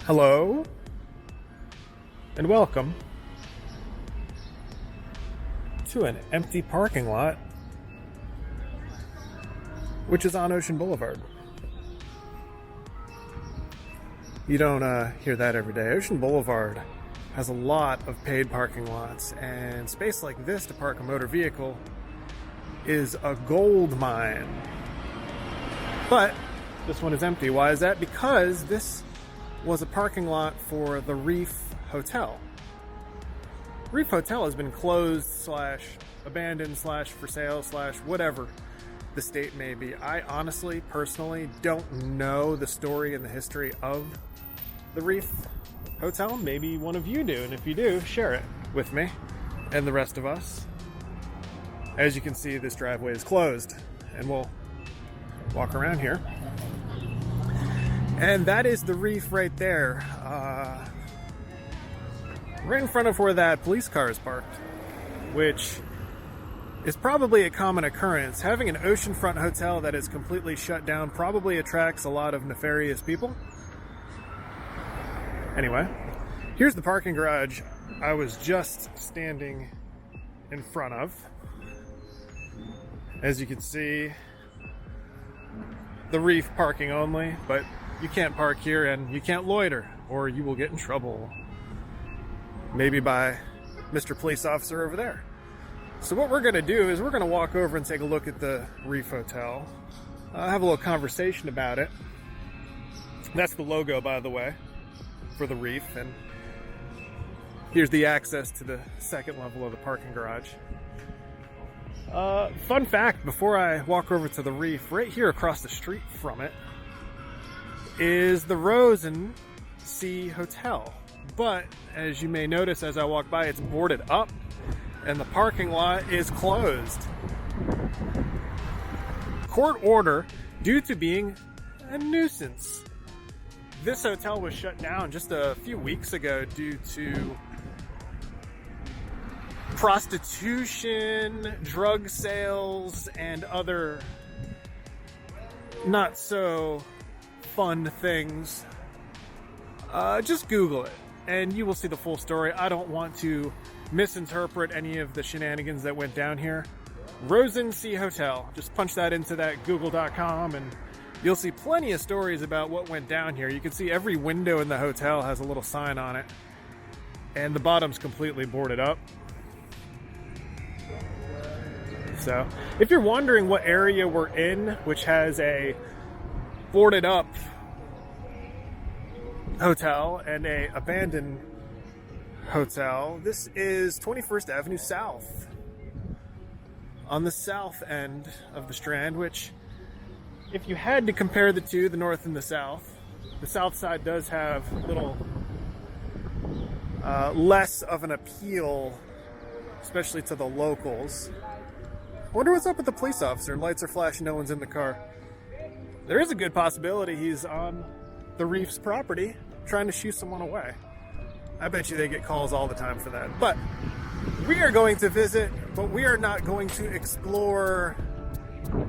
Hello, and welcome to an empty parking lot, which is on Ocean Boulevard. You don't hear that every day. Ocean Boulevard has a lot of paid parking lots, and space like this to park a motor vehicle is a gold mine. But this one is empty. Why is that? Because this was a parking lot for the Reef Hotel. Reef Hotel has been closed / abandoned / for sale / whatever the state may be. I honestly, personally, don't know the story and the history of the Reef Hotel. Maybe one of you do, and if you do, share it with me and the rest of us. As you can see, this driveway is closed, and we'll walk around here. And that is the Reef right there, right in front of where that police car is parked, which is probably a common occurrence. Having an oceanfront hotel that is completely shut down probably attracts a lot of nefarious people. Anyway, here's the parking garage I was just standing in front of. As you can see, the Reef parking only, but you can't park here and you can't loiter, or you will get in trouble. Maybe by Mr. Police Officer over there. So what we're going to do is we're going to walk over and take a look at the Reef Hotel. Have a little conversation about it. That's the logo, by the way, for the Reef. And here's the access to the second level of the parking garage. Fun fact, before I walk over to the Reef, right here across the street from it is the Ocean Hotel. But as you may notice as I walk by, it's boarded up and the parking lot is closed. Court order due to being a nuisance. This hotel was shut down just a few weeks ago due to prostitution, drug sales, and other not so fun things. Just Google it and you will see the full story. I don't want to misinterpret any of the shenanigans that went down here. Ocean Hotel. Just punch that into that google.com and you'll see plenty of stories about what went down here. You can see every window in the hotel has a little sign on it, and the bottom's completely boarded up. So if you're wondering what area we're in, which has a boarded up hotel and a abandoned hotel, this is 21st Avenue South, on the south end of the Strand, which, if you had to compare the two, the north and the south side does have a little less of an appeal, especially to the locals. I wonder what's up with the police officer. Lights are flashing, no one's in the car. There is a good possibility he's on the Reef's property trying to shoo someone away. I bet you they get calls all the time for that. But we are going to visit, but we are not going to explore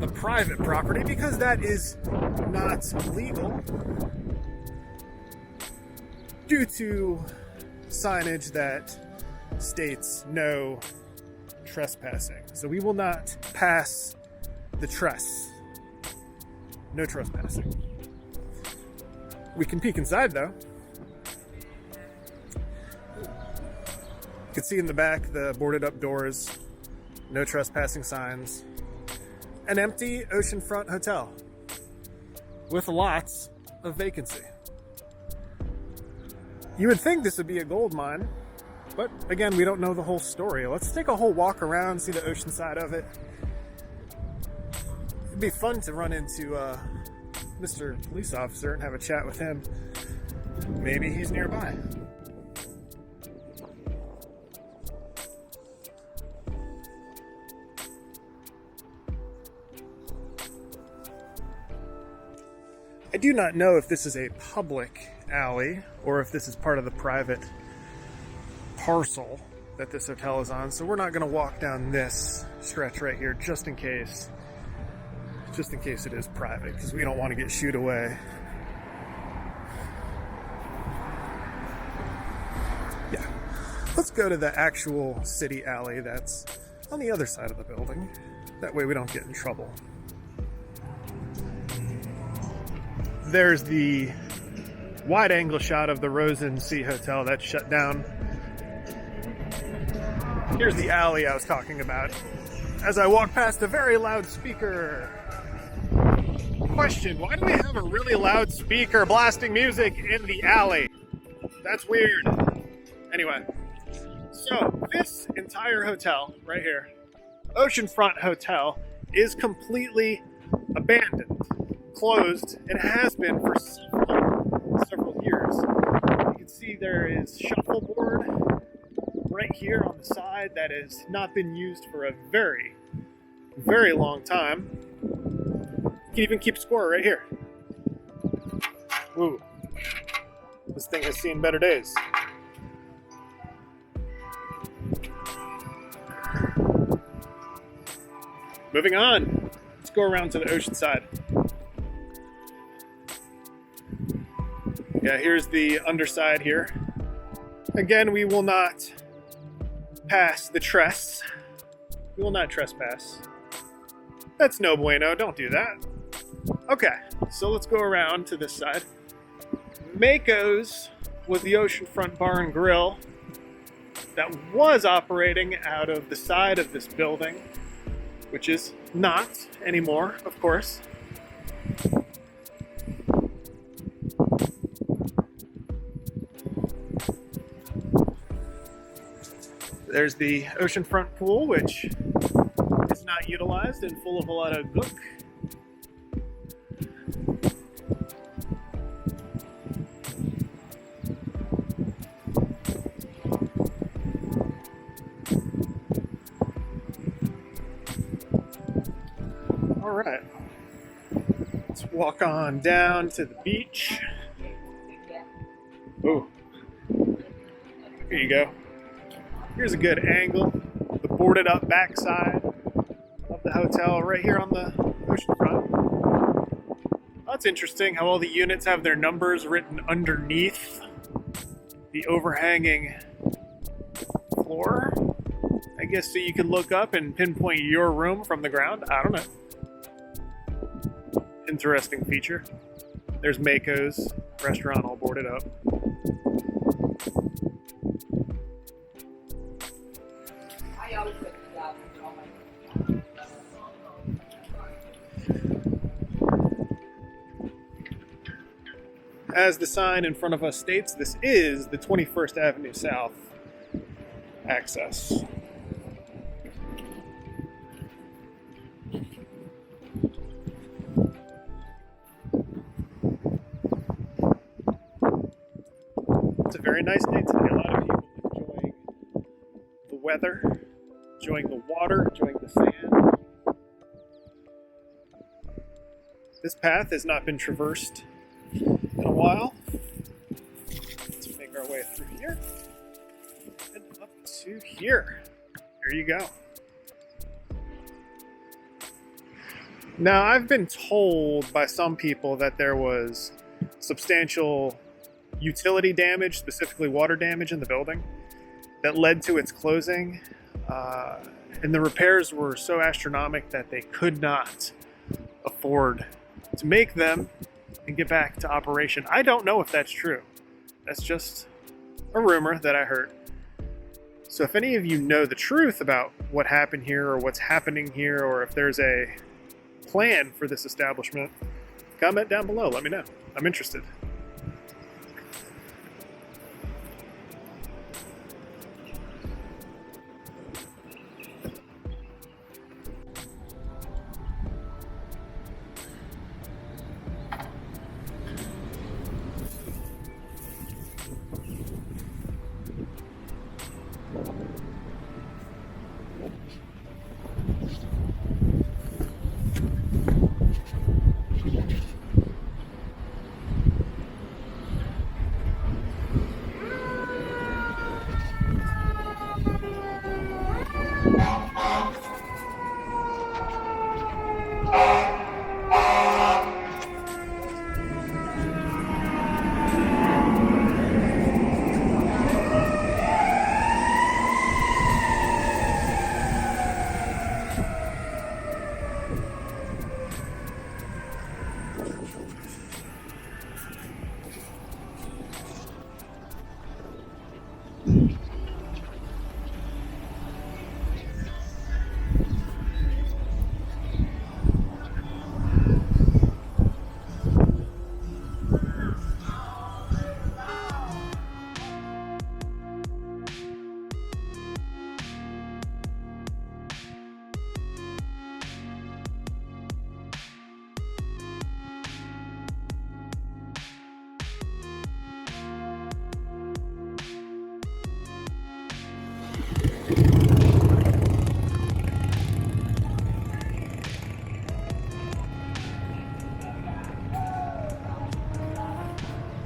the private property because that is not legal due to signage that states no trespassing. So we will not pass the trespass. No trespassing. We can peek inside though. You can see in the back the boarded up doors, no trespassing signs, an empty oceanfront hotel with lots of vacancy. You would think this would be a gold mine, but again, we don't know the whole story. Let's take a whole walk around, see the ocean side of it. It'd be fun to run into Mr. Police Officer and have a chat with him. Maybe he's nearby. I do not know if this is a public alley or if this is part of the private parcel that this hotel is on, so we're not going to walk down this stretch right here just in case it is private, because we don't want to get shooed away. Let's go to the actual city alley that's on the other side of the building. That way we don't get in trouble. There's the wide angle shot of the Rosen Sea Hotel that's shut down. Here's the alley I was talking about as I walk past a very loud speaker. Question, why do we have a really loud speaker blasting music in the alley? That's weird. Anyway, so this entire hotel right here, Oceanfront Hotel, is completely abandoned, closed, and has been for several years. You can see there is shuffleboard right here on the side that has not been used for a very, very long time. You can even keep score right here. Woo. This thing has seen better days. Moving on. Let's go around to the ocean side. Yeah, here's the underside here. Again, we will not pass the trespass. We will not trespass. That's no bueno, don't do that. Okay, so let's go around to this side. Mako's was the Oceanfront Bar and Grill that was operating out of the side of this building, which is not anymore, of course. There's the oceanfront pool, which is not utilized and full of a lot of gook. All right, let's walk on down to the beach. Ooh, here you go. Here's a good angle, the boarded up backside of the hotel right here on the oceanfront. That's interesting how all the units have their numbers written underneath the overhanging floor. I guess so you can look up and pinpoint your room from the ground. I don't know. Interesting feature. There's Mako's restaurant all boarded up. As the sign in front of us states, this is the 21st Avenue South access. It's a very nice day today. A lot of people enjoying the weather, enjoying the water, enjoying the sand. This path has not been traversed in a while. Let's make our way through here and up to here. There you go. Now, I've been told by some people that there was substantial utility damage, specifically water damage in the building, that led to its closing. And the repairs were so astronomical that they could not afford to make them and get back to operation. I don't know if that's true. That's just a rumor that I heard. So if any of you know the truth about what happened here or what's happening here, or if there's a plan for this establishment, comment down below. Let me know. I'm interested.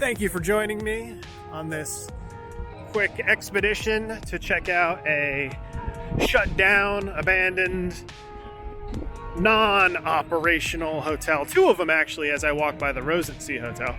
Thank you for joining me on this quick expedition to check out a shut down, abandoned, non-operational hotel. Two of them actually, as I walk by the Rosensea Hotel.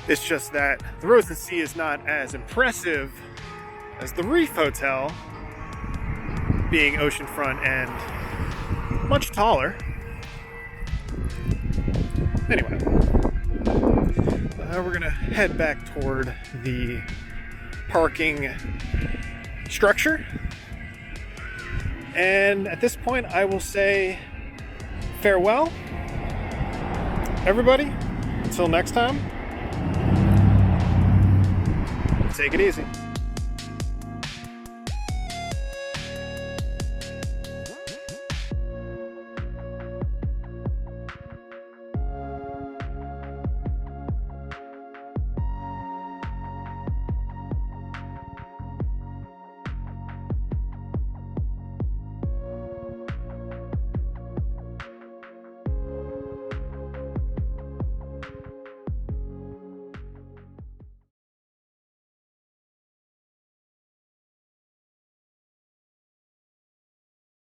It's just that the Rosensea is not as impressive as the Reef Hotel, being oceanfront and much taller. Anyway, we're gonna head back toward the parking structure. And at this point, I will say farewell, everybody. Until next time, take it easy.